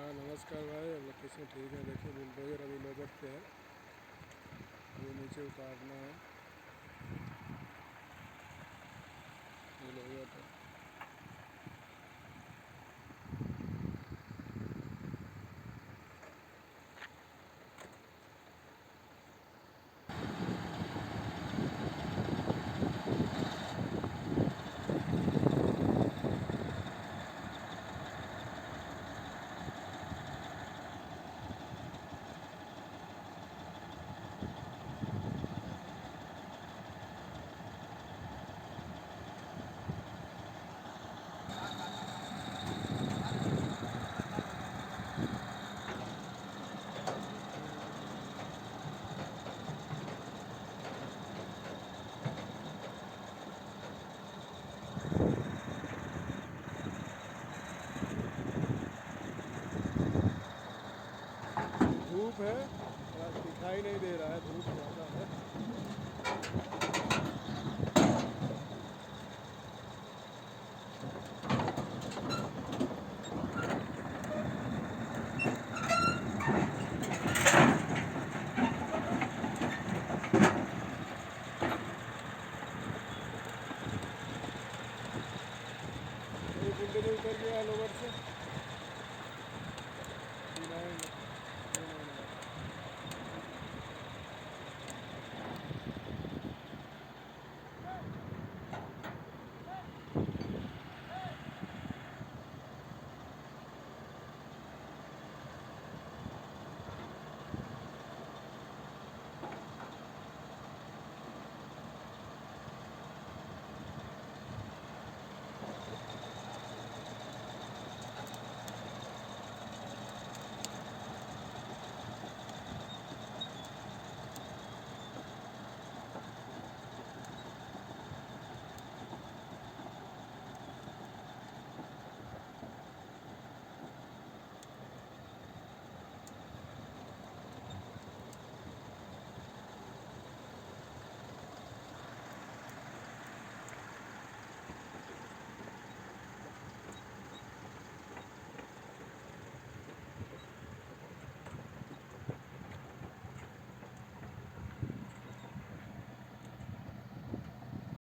नमस्कार भाई। हम लोग किसी ठीक है। देखिए बुलडोजर अभी लोडर पे है, ये नीचे उतारना है बुलडोजर पे। धूप है, थोड़ा दिखाई नहीं दे रहा है, धूप ज़्यादा है।